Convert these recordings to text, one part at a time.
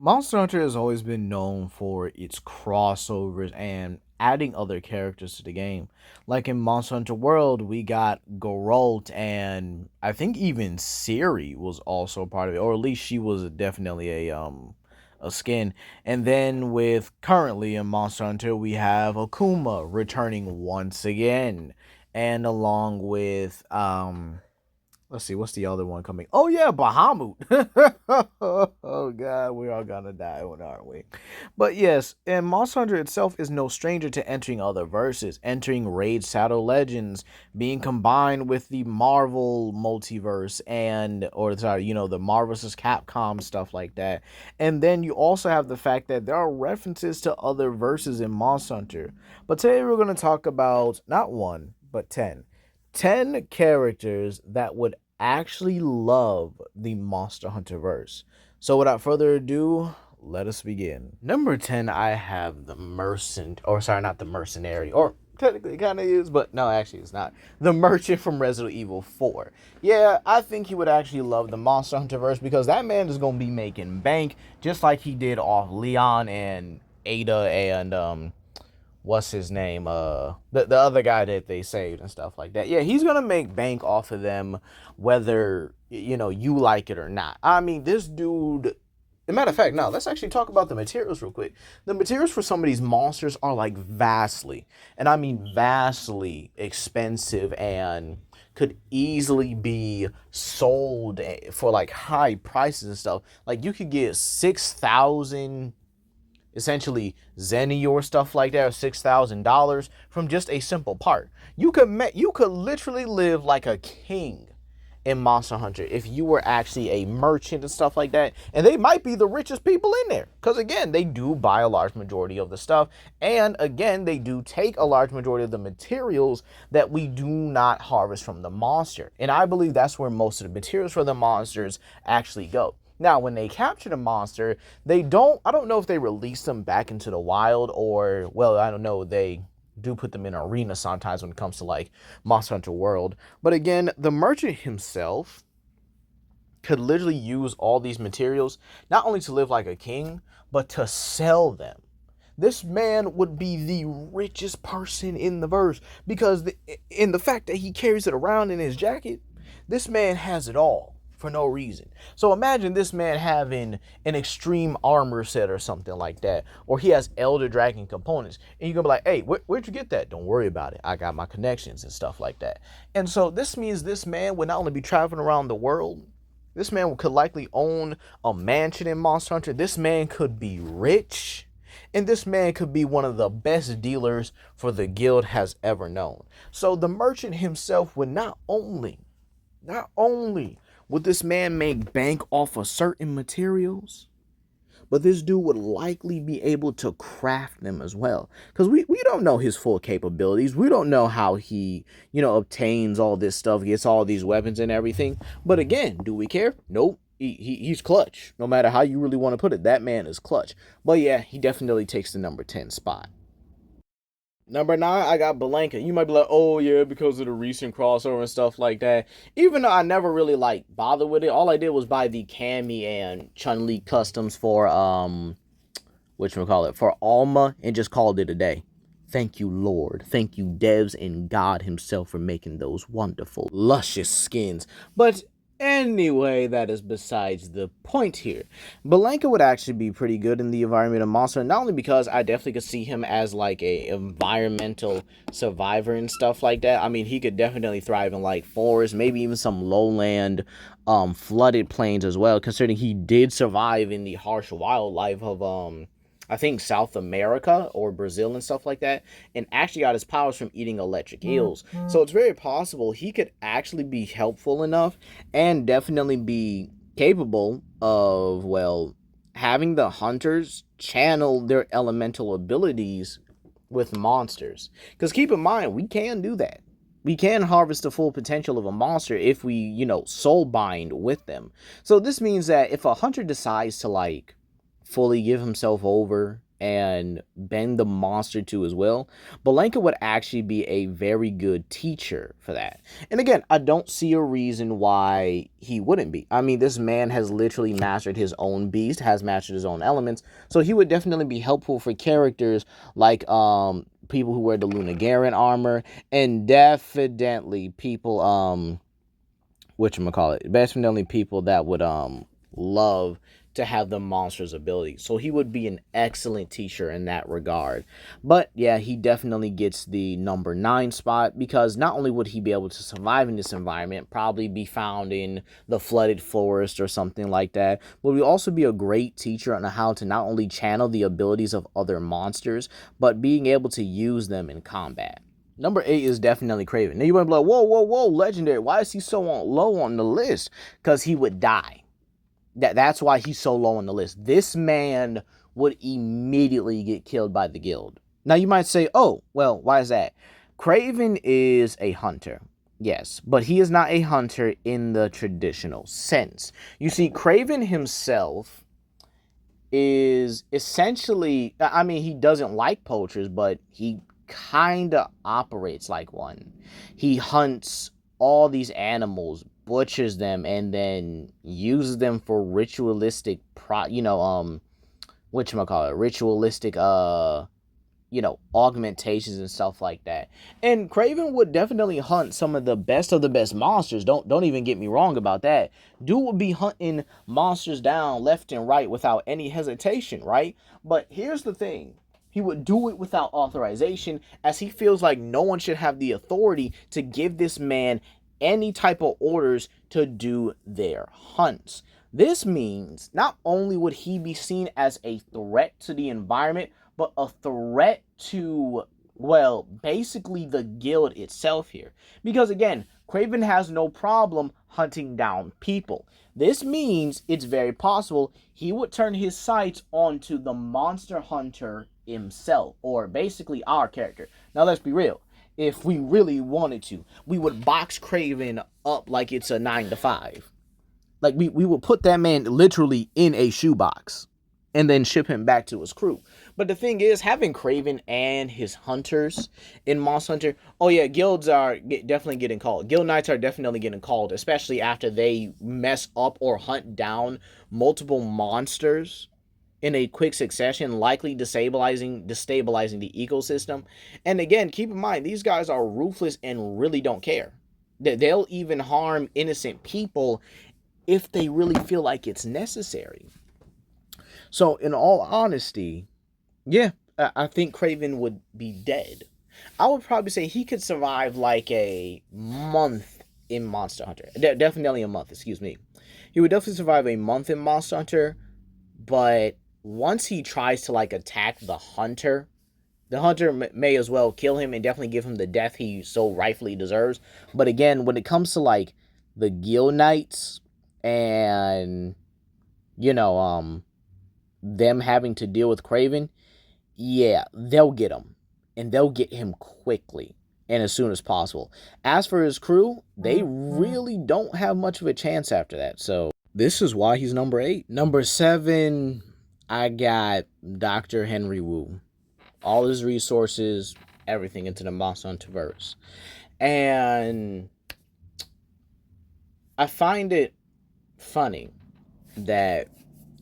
Monster Hunter has always been known for its crossovers and adding other characters to the game. Like in Monster Hunter World, we got Geralt, and I think even Ciri was also part of it, or at least she was definitely a skin. And then with currently in Monster Hunter, we have Akuma returning once again, and along with let's see, what's the other one coming? Oh yeah, Bahamut. Oh god, we're all gonna die, aren't we? But yes, and Monster Hunter itself is no stranger to entering other verses, entering Raid Shadow Legends, being combined with the Marvel multiverse or sorry, the Marvel vs. Capcom stuff like that. And then you also have the fact that there are references to other verses in Monster Hunter. But today we're gonna talk about not one, but 10 characters that would actually love the Monster Hunter verse. So without further ado, let us begin. Number 10, I have the not the mercenary, or technically it kind of is, but no, actually it's not. The merchant from Resident Evil 4. Yeah, I think he would actually love the Monster Hunter verse because that man is going to be making bank just like he did off Leon and Ada and what's his name, the other guy that they saved and stuff like that. Yeah, he's gonna make bank off of them whether you like it or not. I mean, this dude, as a matter of fact, now let's actually talk about the materials real quick. The materials for some of these monsters are like vastly, and I mean vastly expensive, and could easily be sold for like high prices and stuff. Like you could get 6,000 essentially Zenny or stuff like that, or $6,000 from just a simple part. You could literally live like a king in Monster Hunter if you were actually a merchant and stuff like that. And they might be the richest people in there. Because again, they do buy a large majority of the stuff. And again, they do take a large majority of the materials that we do not harvest from the monster. And I believe that's where most of the materials for the monsters actually go. Now, when they capture the monster, I don't know if they release them back into the wild or, well, I don't know, they do put them in arena sometimes when it comes to like Monster Hunter World. But again, the merchant himself could literally use all these materials, not only to live like a king, but to sell them. This man would be the richest person in the verse because in the fact that he carries it around in his jacket, this man has it all for no reason. So imagine this man having an extreme armor set or something like that, or he has Elder Dragon components, and you're gonna be like, hey, where'd you get that? Don't worry about it. I got my connections and stuff like that. And so this means this man would not only be traveling around the world, this man could likely own a mansion in Monster Hunter. This man could be rich. And this man could be one of the best dealers for the guild has ever known. So the merchant himself would not only would this man make bank off of certain materials, but this dude would likely be able to craft them as well. Because we don't know his full capabilities. We don't know how he, obtains all this stuff, gets all these weapons and everything. But again, do we care? Nope. He's clutch. No matter how you really want to put it, that man is clutch. But yeah, he definitely takes the number 10 spot. Number 9, I got Blanka. You might be like, oh yeah, because of the recent crossover and stuff like that. Even though I never really bothered with it, all I did was buy the Cammy and Chun-Li customs for for Alma, and just called it a day. Thank you, Lord. Thank you, devs and God himself, for making those wonderful, luscious skins. But anyway, that is besides the point here. Blanka would actually be pretty good in the environment of Monster, not only because I definitely could see him as like a environmental survivor and stuff like that. I mean, he could definitely thrive in like forests, maybe even some lowland, flooded plains as well, considering he did survive in the harsh wildlife of I think South America or Brazil and stuff like that, and actually got his powers from eating electric eels. So it's very possible he could actually be helpful enough and definitely be capable of, well, having the hunters channel their elemental abilities with monsters. Because keep in mind, we can do that. We can harvest the full potential of a monster if we, soul bind with them. So this means that if a hunter decides to, fully give himself over and bend the monster to as well, Blanka would actually be a very good teacher for that. And again, I don't see a reason why he wouldn't be. I mean, this man has literally mastered his own beast, has mastered his own elements, so he would definitely be helpful for characters like people who wear the Lunagaran armor, and definitely people whatchamacallit, definitely people that would love to have the monster's ability. So he would be an excellent teacher in that regard. But yeah, he definitely gets the number 9 spot, because not only would he be able to survive in this environment, probably be found in the flooded forest or something like that, but he'd also be a great teacher on how to not only channel the abilities of other monsters, but being able to use them in combat. Number 8 is definitely Craven. Now you might be like, whoa, whoa, whoa, legendary. Why is he so low on the list? Because he would die. That's why he's so low on the list. This man would immediately get killed by the guild. Now you might say, oh, well, why is that? Craven is a hunter. Yes, but he is not a hunter in the traditional sense. You see, Craven himself is essentially, I mean, he doesn't like poachers, but he kind of operates like one. He hunts all these animals, butchers them, and then uses them for ritualistic ritualistic augmentations and stuff like that. And Craven would definitely hunt some of the best monsters. Don't even get me wrong about that. Dude would be hunting monsters down left and right without any hesitation, right? But here's the thing. He would do it without authorization, as he feels like no one should have the authority to give this man any type of orders to do their hunts. This means not only would he be seen as a threat to the environment, but a threat to, well, basically the guild itself here. Because again, Craven has no problem hunting down people. This means it's very possible he would turn his sights onto the monster hunter himself, or basically our character. Now let's be real. If we really wanted to, we would box Craven up like it's a 9 to 5. Like we would put that man literally in a shoebox and then ship him back to his crew. But the thing is, having Craven and his hunters in Monster Hunter, oh yeah, guilds are definitely getting called. Guild Knights are definitely getting called, especially after they mess up or hunt down multiple monsters in a quick succession, likely destabilizing the ecosystem. And again, keep in mind, these guys are ruthless and really don't care. They'll even harm innocent people if they really feel like it's necessary. So, in all honesty, yeah, I think Craven would be dead. I would probably say he could survive like a month in Monster Hunter. Definitely a month, excuse me. He would definitely survive a month in Monster Hunter, but once he tries to like attack the hunter may as well kill him and definitely give him the death he so rightfully deserves. But again, when it comes to like the guild knights and them having to deal with Craven, yeah, they'll get him, and they'll get him quickly and as soon as possible. As for his crew, they really don't have much of a chance after that. So this is why he's number 8. Number 7, I got Dr. Henry Wu. All his resources, everything into the Monster Hunter verse. And I find it funny that,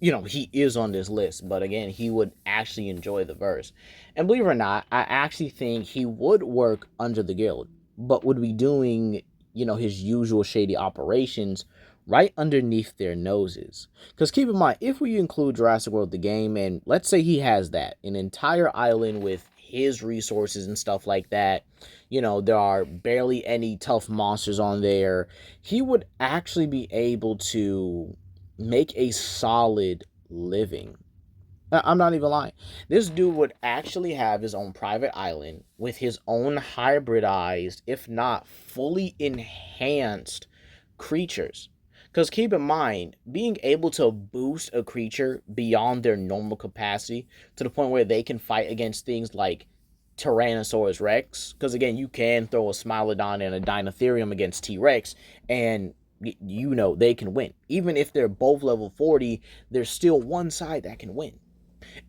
he is on this list, but again, he would actually enjoy the verse. And believe it or not, I actually think he would work under the guild, but would be doing, his usual shady operations right underneath their noses. Because keep in mind, if we include Jurassic World the game, and let's say he has that, an entire island with his resources and stuff like that, there are barely any tough monsters on there, he would actually be able to make a solid living. I'm not even lying. This dude would actually have his own private island with his own hybridized, if not fully enhanced, creatures. Because keep in mind, being able to boost a creature beyond their normal capacity to the point where they can fight against things like Tyrannosaurus Rex, because again, you can throw a Smilodon and a Dinotherium against T-Rex, and they can win. Even if they're both level 40, there's still one side that can win.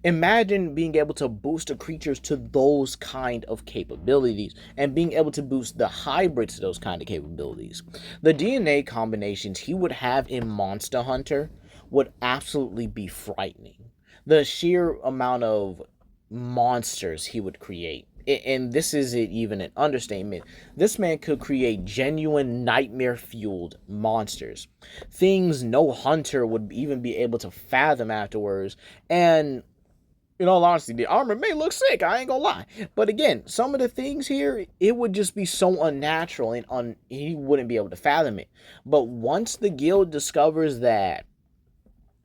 Imagine being able to boost the creatures to those kind of capabilities and being able to boost the hybrids to those kind of capabilities. The DNA combinations he would have in Monster Hunter would absolutely be frightening. The sheer amount of monsters he would create. And this isn't even an understatement. This man could create genuine nightmare fueled monsters. Things no hunter would even be able to fathom afterwards. And in all honesty, the armor may look sick. I ain't gonna lie, but again, some of the things here, it would just be so unnatural and he wouldn't be able to fathom it. But once the guild discovers that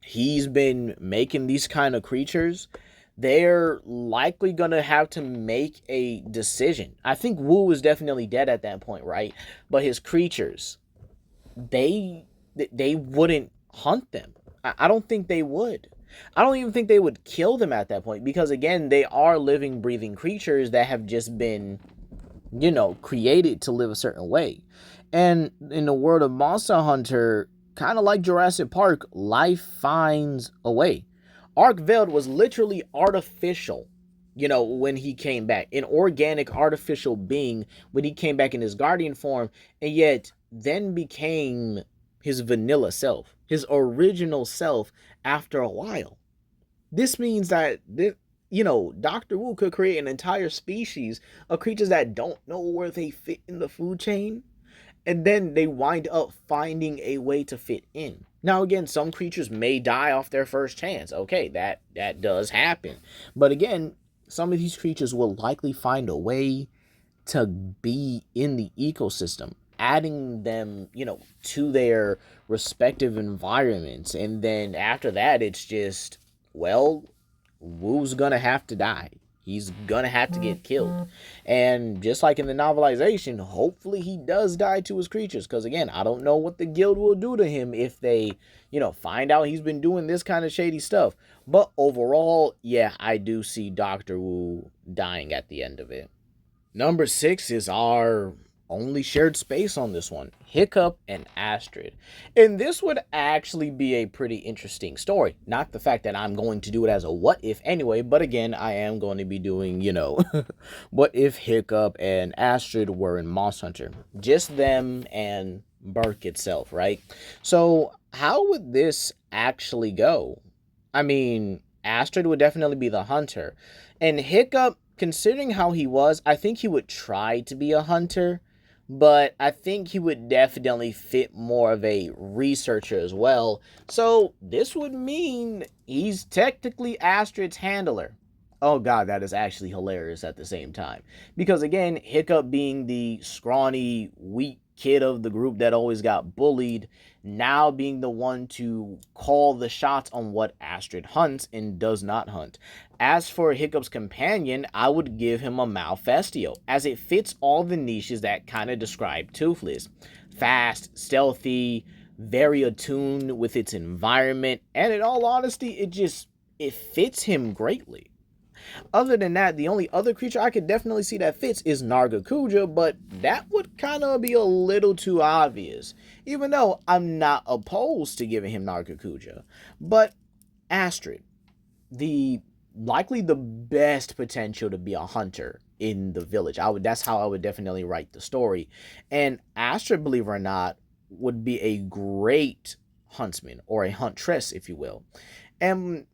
he's been making these kind of creatures, they're likely gonna have to make a decision. I think Wu is definitely dead at that point, right? But his creatures, they they wouldn't hunt them. I don't think they would. I don't even think they would kill them at that point because again, they are living, breathing creatures that have just been, created to live a certain way. And in the world of Monster Hunter, kind of like Jurassic Park, life finds a way. Arkveld was literally artificial, when he came back, an organic artificial being when he came back in his guardian form, and yet then became his vanilla self, his original self after a while. This means that Dr. Wu could create an entire species of creatures that don't know where they fit in the food chain, and then they wind up finding a way to fit in. Now again, some creatures may die off their first chance. Okay, that does happen. But again, some of these creatures will likely find a way to be in the ecosystem, adding them, to their respective environments. And then after that, it's just, well, Wu's gonna have to die. He's gonna have to get killed. And just like in the novelization, hopefully he does die to his creatures. Because again, I don't know what the guild will do to him if they, find out he's been doing this kind of shady stuff. But overall, yeah, I do see Dr. Wu dying at the end of it. Number 6 is our only shared space on this one, Hiccup and Astrid. And this would actually be a pretty interesting story. Not the fact that I'm going to do it as a what if anyway, but again, I am going to be doing, what if Hiccup and Astrid were in Monster Hunter? Just them and Burke itself, right? So, how would this actually go? I mean, Astrid would definitely be the hunter, and Hiccup, considering how he was, I think he would try to be a hunter, but I think he would definitely fit more of a researcher as well. So this would mean he's technically Astrid's handler. Oh god, that is actually hilarious at the same time. Because again, Hiccup being the scrawny, weak kid of the group that always got bullied, now being the one to call the shots on what Astrid hunts and does not hunt. As for Hiccup's companion, I would give him a Malfestio, as it fits all the niches that kind of describe Toothless. Fast, stealthy, very attuned with its environment, and in all honesty, it fits him greatly. Other than that, the only other creature I could definitely see that fits is Nargacuja, but that would kind of be a little too obvious, even though I'm not opposed to giving him Nargacuja. But Astrid, the likely the best potential to be a hunter in the village. That's how I would definitely write the story. And Astrid, believe it or not, would be a great huntsman, or a huntress, if you will. And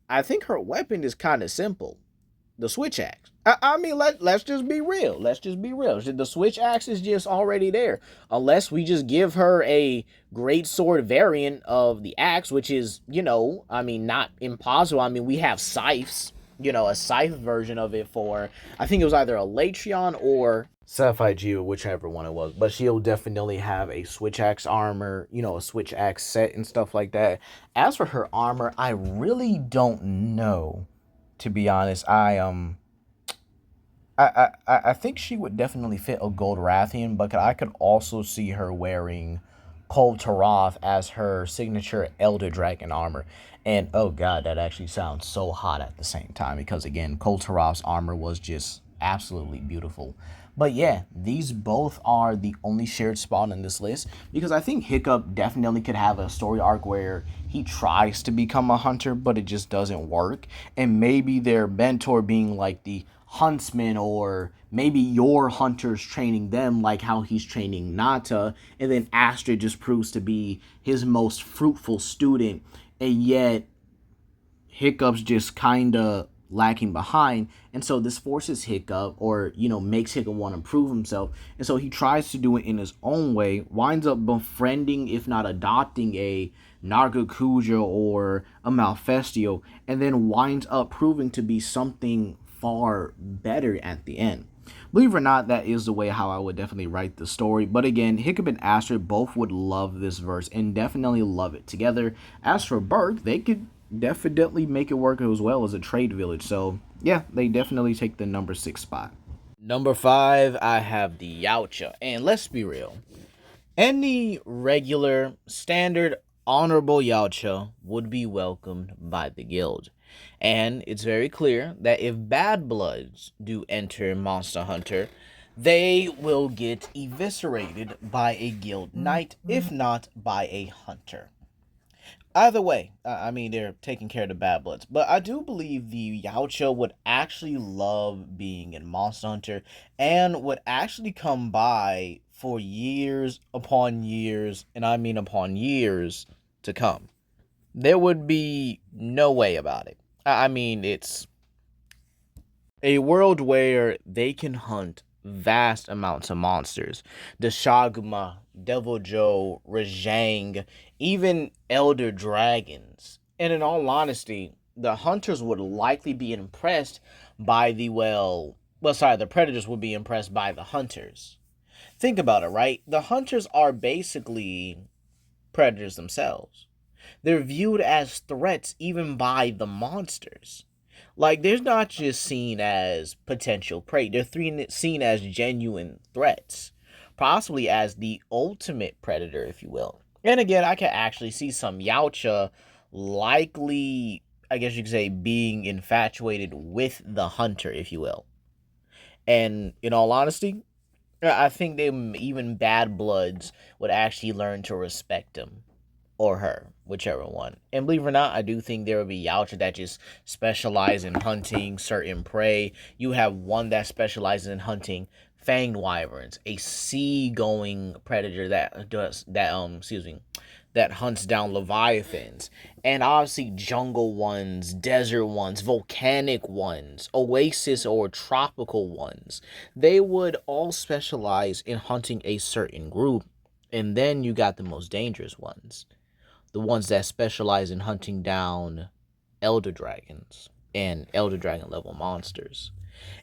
I think her weapon is kind of simple. The switch axe. I mean, let's just be real. Let's just be real. The switch axe is just already there. Unless we just give her a great sword variant of the axe, which is, not impossible. I mean, we have scythes, a scythe version of it for, I think it was either a Latreon or Sapphire Geo, whichever one it was. But she'll definitely have a switch axe armor, a switch axe set and stuff like that. As for her armor, I really don't know. To be honest, I think she would definitely fit a Gold Rathian, but I could also see her wearing Kol Taroth as her signature Elder Dragon armor. And oh god, that actually sounds so hot at the same time, because again, Kol Taroth's armor was just absolutely beautiful. But yeah, these both are the only shared spot on this list because I think Hiccup definitely could have a story arc where he tries to become a hunter, but it just doesn't work. And maybe their mentor being like the huntsman, or maybe your hunters training them like how he's training Nata, and then Astrid just proves to be his most fruitful student, and yet Hiccup's just kind of lacking behind. And so this forces Hiccup, or, makes Hiccup want to prove himself. And so he tries to do it in his own way, winds up befriending, if not adopting, a Nagakuja or a Malfestio, and then winds up proving to be something far better at the end. Believe it or not, that is the way how I would definitely write the story. But again, Hiccup and Astrid both would love this verse and definitely love it together. As for Berk, they could definitely make it work as well as a trade village. So yeah, they definitely take the number 6 spot. Number 5, I have the Yautja. And let's be real. Any regular, standard, honorable Yautja would be welcomed by the guild. And it's very clear that if bad bloods do enter Monster Hunter, they will get eviscerated by a guild knight, if not by a hunter. Either way, I mean, they're taking care of the bad bloods. But I do believe the Yautja would actually love being in Monster Hunter and would actually come by for years upon years, and I mean upon years to come. There would be no way about it. I mean, it's a world where they can hunt vast amounts of monsters. The Shaguma, Devil Joe, Rajang, even Elder Dragons. And in all honesty, the hunters would likely be impressed by the predators would be impressed by the hunters. Think about it, right? The hunters are basically predators themselves. They're viewed as threats even by the monsters. Like, they're not just seen as potential prey, they're seen as genuine threats, possibly as the ultimate predator, if you will. And again, I can actually see some Yautja likely, I guess you could say, being infatuated with the hunter, if you will. And in all honesty, I think they even bad bloods would actually learn to respect him or her, whichever one. And believe it or not, I do think there will be Yautja that just specialize in hunting certain prey. You have one that specializes in hunting fanged wyverns, a sea-going predator that hunts down leviathans, and obviously jungle ones, desert ones, volcanic ones, oasis or tropical ones. They would all specialize in hunting a certain group. And then you got the most dangerous ones, the ones that specialize in hunting down elder dragons and elder dragon level monsters.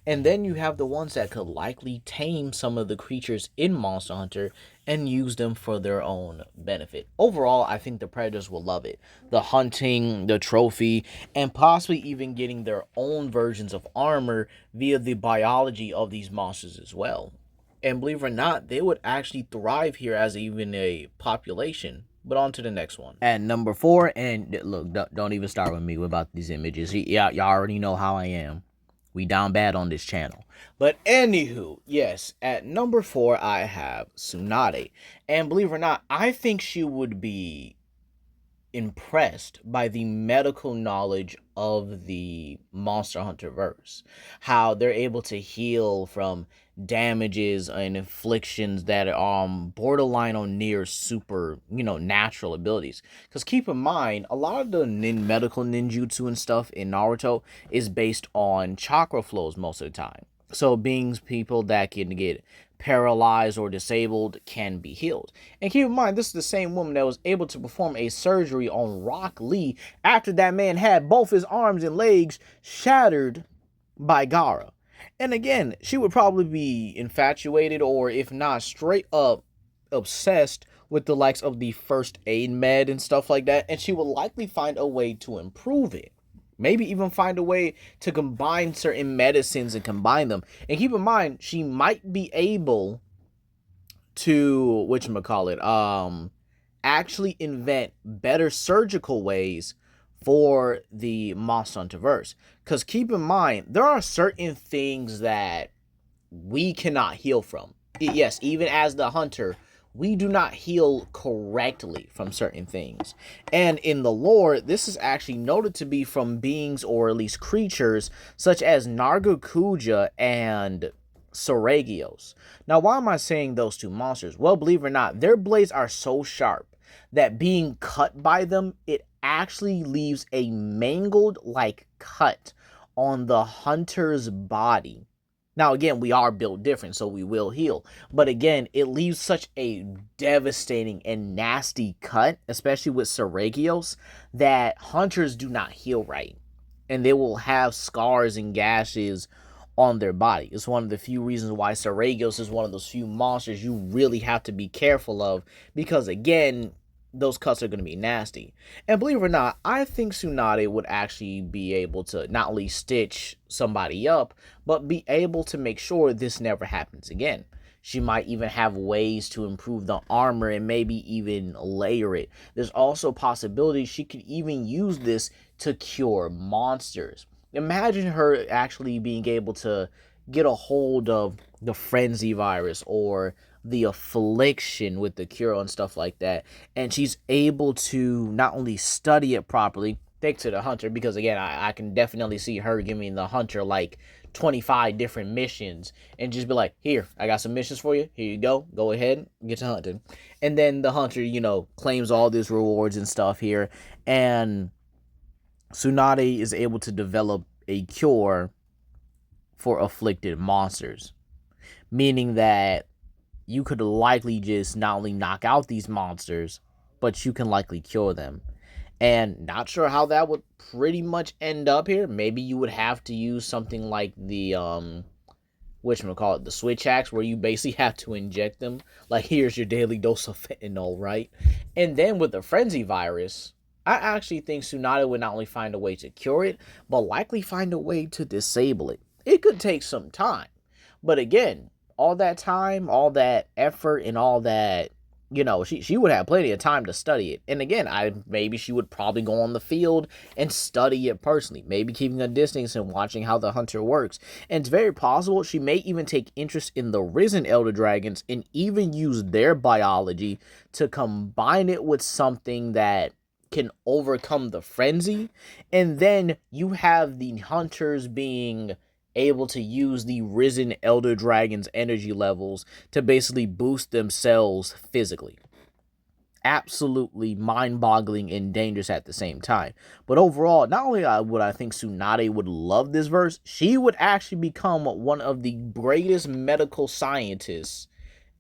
And then you have the ones that could likely tame some of the creatures in Monster Hunter and use them for their own benefit. Overall, I think the predators will love it. The hunting, the trophy, and possibly even getting their own versions of armor via the biology of these monsters as well. And believe it or not, they would actually thrive here as even a population. But on to the next one. At number 4, and look, don't even start with me about these images. Y'all already know how I am. We down bad on this channel. But anywho, yes, at number 4, I have Tsunade. And believe it or not, I think she would be impressed by the medical knowledge of the Monster Hunter verse. How they're able to heal from damages and afflictions that are borderline on near super, natural abilities. Because keep in mind, a lot of the medical ninjutsu and stuff in Naruto is based on chakra flows most of the time. So people that can get paralyzed or disabled can be healed. And keep in mind, this is the same woman that was able to perform a surgery on Rock Lee after that man had both his arms and legs shattered by Gaara. And again, she would probably be infatuated, or if not straight up obsessed with the likes of the first aid med and stuff like that, and she will likely find a way to improve it. Maybe even find a way to combine certain medicines and combine them. And keep in mind, she might be able to, actually invent better surgical ways for the Monster Hunter verse. Because keep in mind, there are certain things that we cannot heal from. Yes, even as the hunter, we do not heal correctly from certain things. And in the lore, this is actually noted to be from beings or at least creatures such as Nargacuja and Saragios. Now, why am I saying those two monsters? Well, believe it or not, their blades are so sharp that being cut by them, it actually leaves a mangled like cut on the hunter's body. Now, again, we are built different, so we will heal. But again, it leaves such a devastating and nasty cut, especially with Saragios, that hunters do not heal right. And they will have scars and gashes on their body. It's one of the few reasons why Saragios is one of those few monsters you really have to be careful of. Because again, those cuts are going to be nasty. And believe it or not, I think Tsunade would actually be able to not only stitch somebody up, but be able to make sure this never happens again. She might even have ways to improve the armor and maybe even layer it. There's also possibility she could even use this to cure monsters. Imagine her actually being able to get a hold of the frenzy virus or the affliction with the cure and stuff like that, and she's able to not only study it properly thanks to the hunter, because again, I can definitely see her giving the hunter like 25 different missions and just be like, here, I got some missions for you, here you go ahead, get to hunting. And then the hunter, claims all these rewards and stuff here, and Tsunade is able to develop a cure for afflicted monsters, meaning that you could likely just not only knock out these monsters, but you can likely cure them. And not sure how that would pretty much end up here. Maybe you would have to use something like the the switch axe, where you basically have to inject them. Like, here's your daily dose of fentanyl, right? And then with the frenzy virus, I actually think Tsunade would not only find a way to cure it, but likely find a way to disable it. It could take some time. But again, all that time, all that effort, and all that, she would have plenty of time to study it. And again, maybe she would probably go on the field and study it personally, maybe keeping a distance and watching how the hunter works. And it's very possible she may even take interest in the risen elder dragons and even use their biology to combine it with something that can overcome the frenzy. And then you have the hunters being able to use the risen elder dragon's energy levels to basically boost themselves physically. Absolutely mind-boggling and dangerous at the same time. But overall, not only would I think Tsunade would love this verse, she would actually become one of the greatest medical scientists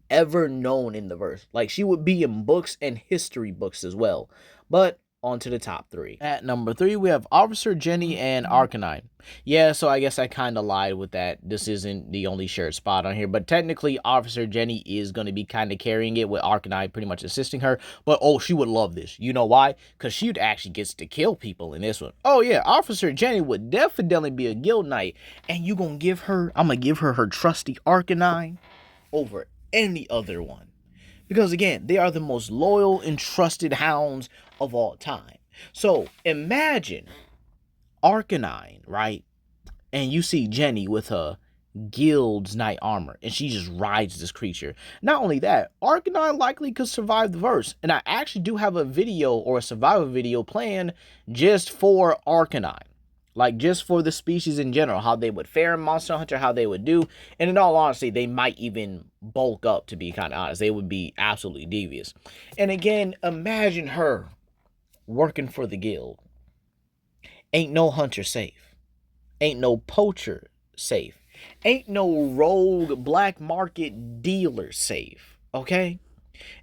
ever known in the verse. Like, she would be in books and history books as well. But on to the top 3. At number 3, we have Officer Jenny and Arcanine. Yeah, so I guess I kind of lied with that. This isn't the only shared spot on here, but technically Officer Jenny is going to be kind of carrying it, with Arcanine pretty much assisting her. But oh, she would love this. You know why? Because she actually gets to kill people in this one. Oh yeah, Officer Jenny would definitely be a guild knight, and I'm going to give her her trusty Arcanine over any other one. Because again, they are the most loyal and trusted hounds of all time. So imagine Arcanine, right? And you see Jenny with her guild's knight armor, and she just rides this creature. Not only that, Arcanine likely could survive the verse. And I actually do have a video, or a survival video, planned just for Arcanine. Like, just for the species in general, how they would fare in Monster Hunter, how they would do. And in all honesty, they might even bulk up, to be kind of honest. They would be absolutely devious. And again, imagine her working for the guild. Ain't no hunter safe. Ain't no poacher safe. Ain't no rogue black market dealer safe. Okay?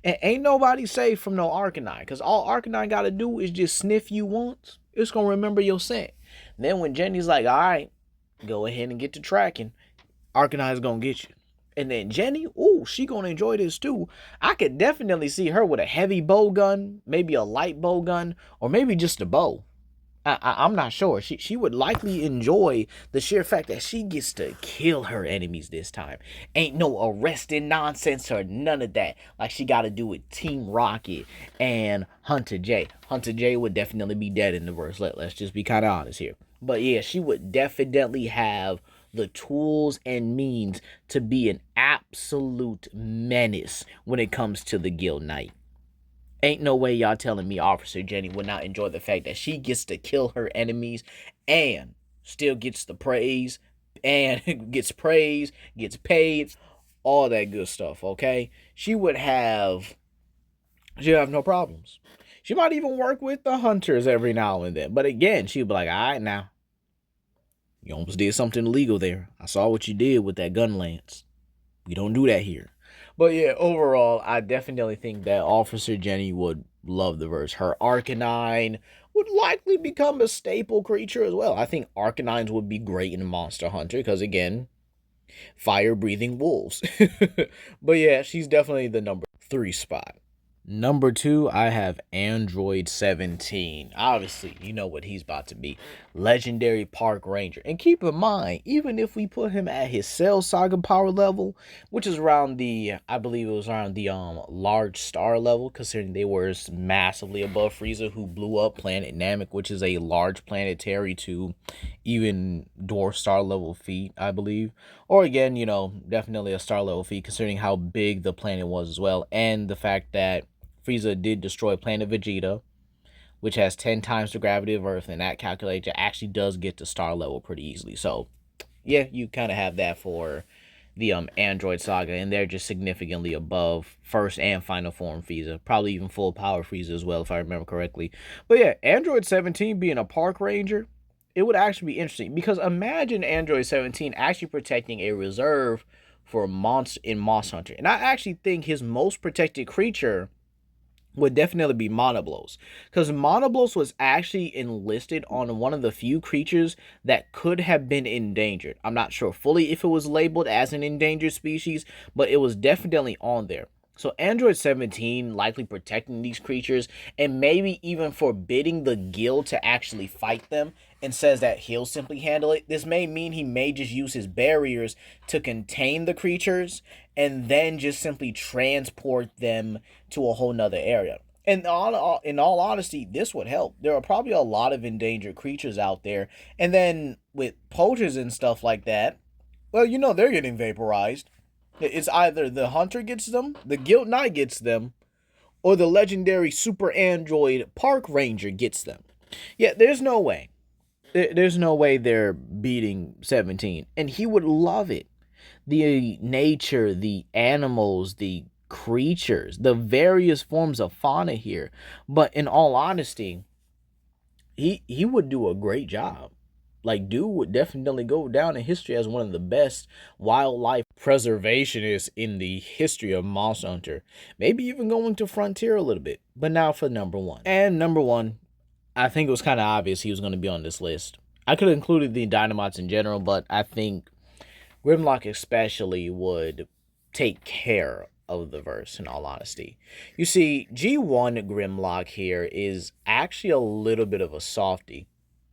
And ain't nobody safe from no Arcanine. Because all Arcanine got to do is just sniff you once. It's going to remember your scent. Then when Jenny's like, all right, go ahead and get to tracking, Arcanine's going to get you. And then Jenny, ooh, she going to enjoy this too. I could definitely see her with a heavy bow gun, maybe a light bow gun, or maybe just a bow. I'm not sure. She would likely enjoy the sheer fact that she gets to kill her enemies this time. Ain't no arresting nonsense or none of that. Like she got to do with Team Rocket and Hunter J. Hunter J would definitely be dead in the verse. Let's just be kind of honest here. But yeah, she would definitely have the tools and means to be an absolute menace when it comes to the Guild Knight. Ain't no way y'all telling me Officer Jenny would not enjoy the fact that she gets to kill her enemies and still gets the praise and gets paid, all that good stuff, okay? She'd have no problems. She might even work with the hunters every now and then. But again, she'd be like, all right now, you almost did something illegal there. I saw what you did with that gun lance. We don't do that here. But yeah, overall, I definitely think that Officer Jenny would love the verse. Her Arcanine would likely become a staple creature as well. I think Arcanines would be great in Monster Hunter because, again, fire breathing wolves. But yeah, she's definitely the number 3 spot. Number 2, I have Android 17. Obviously, you know what he's about to be. Legendary Park Ranger. And keep in mind, even if we put him at his Cell Saga power level, which is around I believe it was around the large star level, considering they were massively above Frieza, who blew up Planet Namek, which is a large planetary to even dwarf star level feat, I believe. Or again, definitely a star level feat, considering how big the planet was as well, and the fact that Frieza did destroy Planet Vegeta, which has 10 times the gravity of Earth, and that calculator actually does get to star level pretty easily. So, yeah, you kind of have that for the Android Saga, and they're just significantly above first and final form Frieza. Probably even full power Frieza as well, if I remember correctly. But yeah, Android 17 being a park ranger, it would actually be interesting, because imagine Android 17 actually protecting a reserve for Monster in Monster Hunter. And I actually think his most protected creature would definitely be Monoblos, because Monoblos was actually enlisted on one of the few creatures that could have been endangered. I'm not sure fully if it was labeled as an endangered species, but it was definitely on there. So Android 17 likely protecting these creatures and maybe even forbidding the guild to actually fight them, and says that he'll simply handle it. This may mean he may just use his barriers to contain the creatures and then just simply transport them to a whole nother area. And in all honesty, this would help. There are probably a lot of endangered creatures out there. And then with poachers and stuff like that, well, they're getting vaporized. It's either the hunter gets them, the guild knight gets them, or the legendary super android park ranger gets them. Yeah, there's no way. There's no way they're beating 17. And he would love it. The nature, the animals, the creatures, the various forms of fauna here. But in all honesty, he would do a great job. Like, dude would definitely go down in history as one of the best wildlife preservationists in the history of Monster Hunter. Maybe even going to Frontier a little bit. But now for number 1. And number 1, I think it was kind of obvious he was going to be on this list. I could have included the Dynamax in general, but I think Grimlock especially would take care of the verse, in all honesty. You see, G1 Grimlock here is actually a little bit of a softie.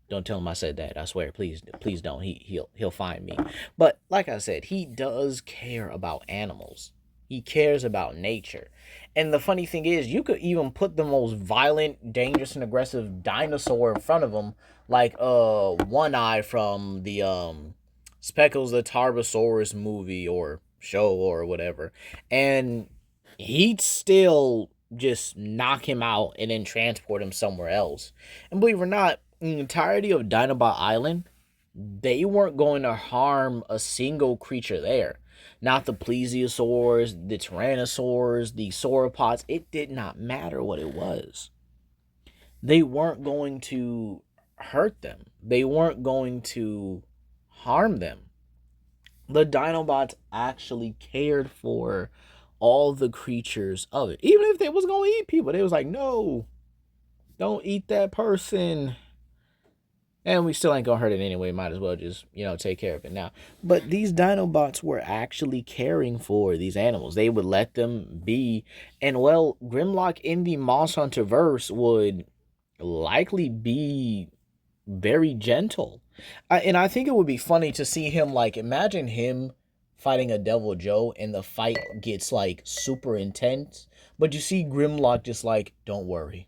Don't tell him I said that. I swear, please don't. He'll find me. But like I said, he does care about animals. He cares about nature. And the funny thing is, you could even put the most violent, dangerous, and aggressive dinosaur in front of him, like One Eye from the Speckles the Tarbosaurus movie or show or whatever, and he'd still just knock him out and then transport him somewhere else. And believe it or not, in the entirety of Dinobot Island, they weren't going to harm a single creature there. Not the plesiosaurs, the tyrannosaurs, the sauropods. It did not matter what it was. They weren't going to hurt them. They weren't going to harm them. The Dinobots actually cared for all the creatures of it. Even if they was going to eat people, they was like, no, don't eat that person. And we still ain't gonna hurt it anyway. Might as well just, take care of it now. But these Dinobots were actually caring for these animals. They would let them be. And, Grimlock in the Monster Hunter verse would likely be very gentle. And I think it would be funny to see him, like, imagine him fighting a Devil Joe and the fight gets like super intense, but you see Grimlock just like, don't worry,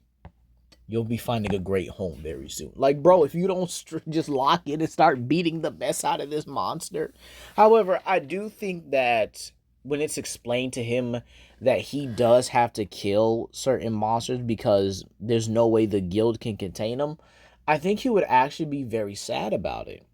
you'll be finding a great home very soon. Like, bro, if you don't just lock in and start beating the mess out of this monster. However, I do think that when it's explained to him that he does have to kill certain monsters because there's no way the guild can contain them, I think he would actually be very sad about it.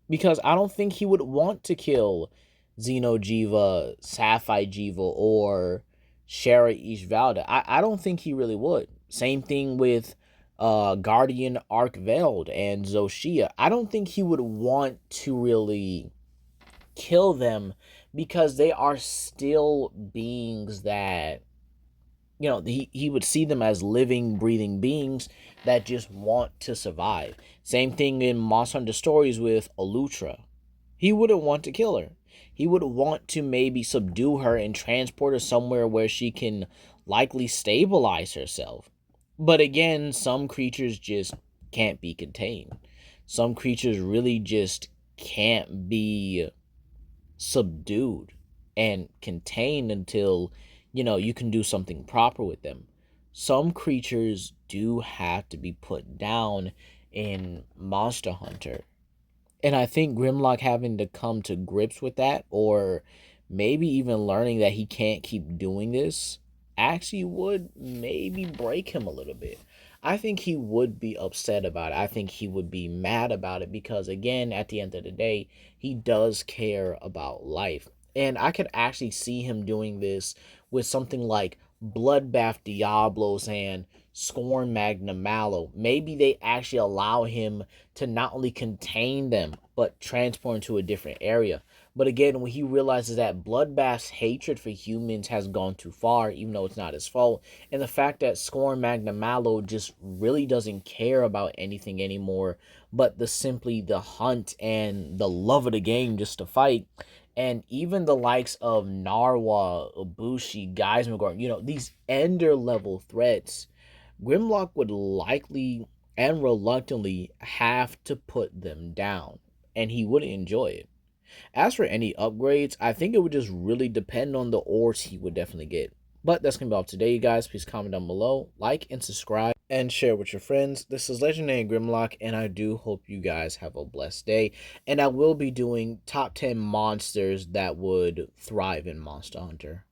Because I don't think he would want to kill Xeno'jiiva, Sapphire Jiva, or Shara Ishvalda. I don't think he really would. Same thing with Guardian Arkveld and Zoshia. I don't think he would want to really kill them because they are still beings that, he would see them as living, breathing beings that just want to survive. Same thing in Monster Hunter Stories with Elutra. He wouldn't want to kill her. He would want to maybe subdue her and transport her somewhere where she can likely stabilize herself. But again, some creatures just can't be contained. Some creatures really just can't be subdued and contained until, you can do something proper with them. Some creatures do have to be put down in Monster Hunter, and I think Grimlock having to come to grips with that, or maybe even learning that he can't keep doing this, actually would maybe break him a little bit. I think he would be upset about it. I think he would be mad about it because, again, at the end of the day, he does care about life. And I could actually see him doing this with something like Bloodbath Diablos and Scorn Magna Mallow. Maybe they actually allow him to not only contain them, but transport into a different area. But again, when he realizes that Bloodbath's hatred for humans has gone too far, even though it's not his fault, and the fact that Scorn Magna Mallow just really doesn't care about anything anymore, but simply the hunt and the love of the game just to fight, and even the likes of Narwa, Ibushi, Geismagor, these Ender level threats, Grimlock would likely and reluctantly have to put them down, and he wouldn't enjoy it. As for any upgrades, I think it would just really depend on the ores he would definitely get. But that's going to be all today, guys. Please comment down below, like and subscribe, and share with your friends. This is Legendary Grimlock, and I do hope you guys have a blessed day. And I will be doing top 10 monsters that would thrive in Monster Hunter.